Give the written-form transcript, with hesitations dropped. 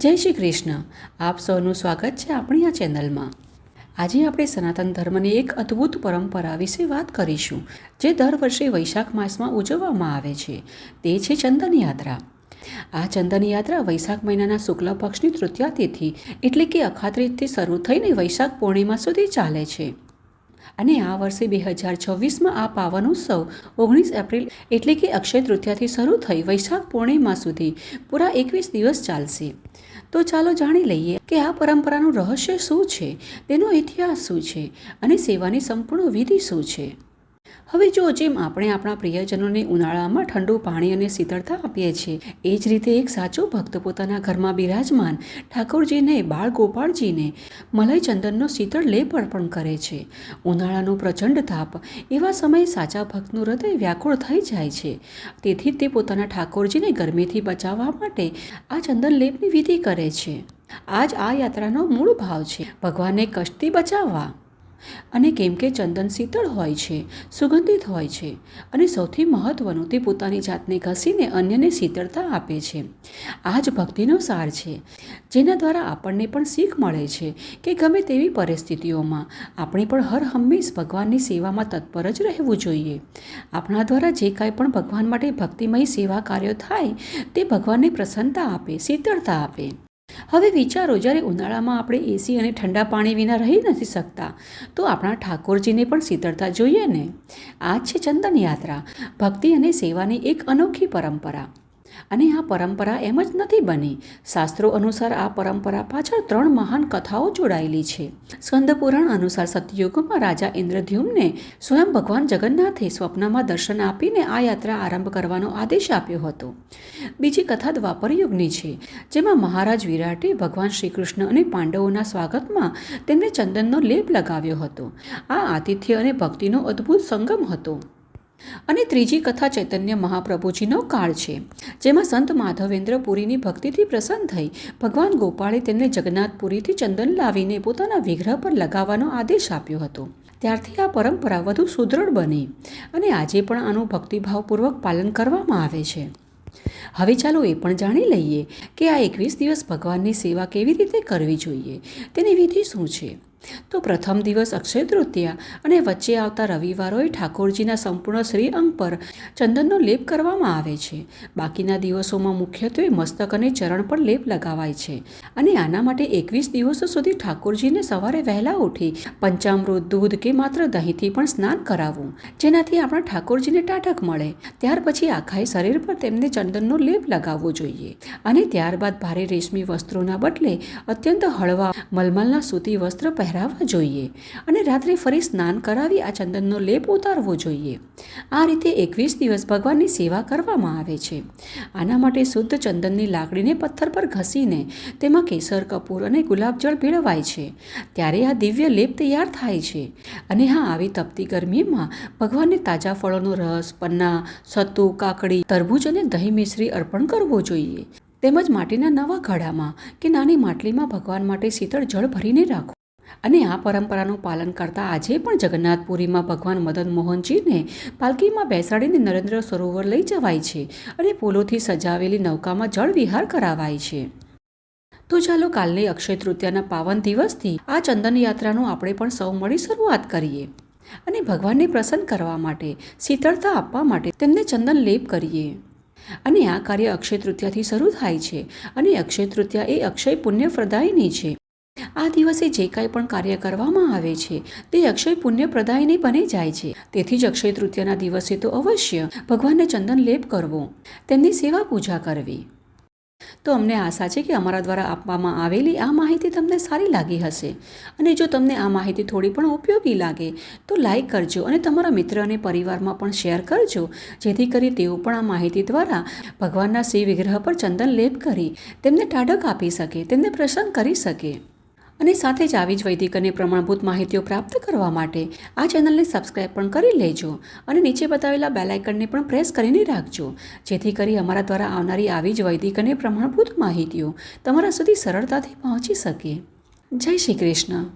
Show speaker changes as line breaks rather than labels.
જય શ્રી કૃષ્ણ। આપ સૌનું સ્વાગત છે આપણી આ ચેનલમાં। આજે આપણે સનાતન ધર્મની એક અદ્ભુત પરંપરા વિશે વાત કરીશું, જે દર વર્ષે વૈશાખ માસમાં ઉજવવામાં આવે છે। તે છે ચંદન યાત્રા। આ ચંદન યાત્રા વૈશાખ મહિનાના શુક્લ પક્ષની તૃતીયા તિથિ એટલે કે અખાત્રીજથી શરૂ થઈને વૈશાખ પૂર્ણિમા સુધી ચાલે છે। અને આ વર્ષે 2026માં આ પાવન ઉત્સવ 19 એપ્રિલ એટલે કે અક્ષય તૃતીયાથી શરૂ થઈ વૈશાખ પૂર્ણિમા સુધી પૂરા 21 દિવસ ચાલશે। તો ચાલો જાણી લઈએ કે આ પરંપરાનું રહસ્ય શું છે, તેનો ઇતિહાસ શું છે અને સેવાની સંપૂર્ણ વિધિ શું છે। હવે જો જેમ આપણે આપણા પ્રિયજનોને ઉનાળામાં ઠંડુ પાણી અને શીતળતા આપીએ છીએ, એ જ રીતે એક સાચો ભક્ત પોતાના ઘરમાં બિરાજમાન ઠાકોરજીને, બાળ ગોપાળજીને મલય ચંદનનો શીતળ લેપ અર્પણ કરે છે। ઉનાળાનો પ્રચંડ તાપ એવા સમયે સાચા ભક્તનું હૃદય વ્યાકુળ થઈ જાય છે। તેથી તે પોતાના ઠાકોરજીને ગરમીથી બચાવવા માટે આ ચંદન લેપની વિધિ કરે છે। આ જ આ યાત્રાનો મૂળ ભાવ છે, ભગવાનને કષ્ટથી બચાવવા। અને કેમ કે ચંદન શીતળ હોય છે, સુગંધિત હોય છે અને સૌથી મહત્વનું, તે પોતાની જાતને ઘસીને અન્યને શીતળતા આપે છે। આ જ ભક્તિનો સાર છે, જેના દ્વારા આપણને પણ શીખ મળે છે કે ગમે તેવી પરિસ્થિતિઓમાં આપણે પણ હર હંમેશ ભગવાનની સેવામાં તત્પર જ રહેવું જોઈએ। આપણા દ્વારા જે કાંઈ પણ ભગવાન માટે ભક્તિમય સેવા કાર્યો થાય, તે ભગવાનને પ્રસન્નતા આપે, શીતળતા આપે। હવે વિચારો, જ્યારે ઉનાળામાં આપણે એસી અને ઠંડા પાણી વિના રહી નથી શકતા, તો આપણા ઠાકોરજીને પણ શીતળતા જોઈએ ને। આ છે ચંદન યાત્રા, ભક્તિ અને સેવાની એક અનોખી પરંપરા। અને આ પરંપરા એમ જ નથી બની। શાસ્ત્રો અનુસાર આ પરંપરા પાછળ 3 મહાન કથાઓ જોડાયેલી છે। સ્કંદ પુરાણ અનુસાર સતયુગમાં રાજા ઇન્દ્રદ્યુમ્નને સ્વયં ભગવાન જગન્નાથે સ્વપ્નમાં દર્શન આપીને આ યાત્રા આરંભ કરવાનો આદેશ આપ્યો હતો। બીજી કથા દ્વાપર યુગની છે, જેમાં મહારાજ વિરાટે ભગવાન શ્રી કૃષ્ણ અને પાંડવોના સ્વાગતમાં તેમને ચંદનનો લેપ લગાવ્યો હતો। આ આતિથ્ય અને ભક્તિનો અદ્ભુત સંગમ હતો। અને ત્રીજી કથા ચૈતન્ય મહાપ્રભુજીનો કાળ છે, જેમાં સંત માધવેન્દ્ર પુરીની ભક્તિથી પ્રસન્ન થઈ ભગવાન ગોપાળે તેમને જગન્નાથપુરીથી ચંદન લાવીને પોતાના વિગ્રહ પર લગાવવાનો આદેશ આપ્યો હતો। ત્યારથી આ પરંપરા વધુ સુદૃઢ બની અને આજે પણ આનું ભક્તિભાવપૂર્વક પાલન કરવામાં આવે છે। હવે ચાલો એ પણ જાણી લઈએ કે આ 21 દિવસ ભગવાનની સેવા કેવી રીતે કરવી જોઈએ, તેની વિધિ શું છે। તો પ્રથમ દિવસ અક્ષય તૃતીયા અને વચ્ચે આવતા રવિવારોએ ઠાકોરજીના સંપૂર્ણ શ્રી અંગ પર ચંદનનો લેપ કરવામાં આવે છે। બાકીના દિવસોમાં મુખ્યત્વે મસ્તક અને ચરણ પર લેપ લગાવાય છે। અને આના માટે 21 દિવસો સુધી ઠાકોરજીને સવારે વહેલા ઉઠી પંચામૃત, દૂધ કે માત્ર દહીંથી પણ સ્નાન કરાવવું, જેનાથી આપણા ઠાકોરજીને ટાઢક મળે। ત્યાર પછી આખા શરીર પર તેમને ચંદનનો લેપ લગાવવો જોઈએ। અને ત્યારબાદ ભારે રેશમી વસ્ત્રોના બદલે અત્યંત હળવા મલમલના સૂતી વસ્ત્ર પહેરાવવા જોઈએ અને રાત્રે ફરી સ્નાન કરાવી આ ચંદનનો લેપ ઉતારવો જોઈએ। આ રીતે 21 દિવસ ભગવાનની સેવા કરવામાં આવે છે। આના માટે શુદ્ધ ચંદનની લાકડીને પથ્થર પર ઘસીને તેમાં કેસર, કપૂર અને ગુલાબજળ ભેળવાય છે, ત્યારે આ દિવ્ય લેપ તૈયાર થાય છે। અને હા, આવી તપતી ગરમીમાં ભગવાનને તાજા ફળોનો રસ, પન્ના, સત્તુ, કાકડી, તરબૂચ અને દહીં મિશ્રી અર્પણ કરવો જોઈએ। તેમજ માટીના નવા ઘડામાં કે નાની માટલીમાં ભગવાન માટે શીતળ જળ ભરીને રાખવું। અને આ પરંપરાનું પાલન કરતા આજે પણ જગન્નાથપુરીમાં ભગવાન મદન મોહનજીને પાલકીમાં બેસાડીને નરેન્દ્ર સરોવર લઈ જવાય છે અને ફૂલોથી સજાવેલી નૌકામાં જળ વિહાર કરાવાય છે। તો ચાલો કાલની અક્ષય તૃતીયાના પાવન દિવસથી આ ચંદન યાત્રાનું આપણે પણ સૌ મળી શરૂઆત કરીએ અને ભગવાનને પ્રસન્ન કરવા માટે, શીતળતા આપવા માટે તેમને ચંદન લેપ કરીએ। અને આ કાર્ય અક્ષય તૃતીયાથી શરૂ થાય છે અને અક્ષય તૃતીયા એ અક્ષય પુણ્ય પ્રદાયની છે। આ દિવસે જે કાંઈ પણ કાર્ય કરવામાં આવે છે, તે અક્ષય પુણ્ય પ્રદાયની બની જાય છે। તેથી જ અક્ષય તૃતીયાના દિવસે તો અવશ્ય ભગવાનને ચંદન લેપ કરવો, તેમની સેવા પૂજા કરવી। તો અમને આશા છે કે અમારા દ્વારા આપવામાં આવેલી આ માહિતી તમને સારી લાગી હશે। અને જો તમને આ માહિતી થોડી પણ ઉપયોગી લાગે તો લાઈક કરજો અને તમારા મિત્ર અને પરિવારમાં પણ શેર કરજો, જેથી કરી તેઓ પણ આ માહિતી દ્વારા ભગવાનના શ્રી વિગ્રહ પર ચંદન લેપ કરી તેમને ટાઢક આપી શકે, તેમને પ્રસન્ન કરી શકે। અને સાથે જ આવી જ વૈદિક અને પ્રમાણભૂત માહિતીઓ પ્રાપ્ત કરવા માટે આ ચેનલને સબસ્ક્રાઈબ પણ કરી લેજો અને નીચે બતાવેલા બેલ આઇકનને પણ પ્રેસ કરીને રાખજો, જેથી કરી અમારા દ્વારા આવનારી આવી જ વૈદિક અને પ્રમાણભૂત માહિતીઓ તમારા સુધી સરળતાથી પહોંચી શકે। જય શ્રી કૃષ્ણ।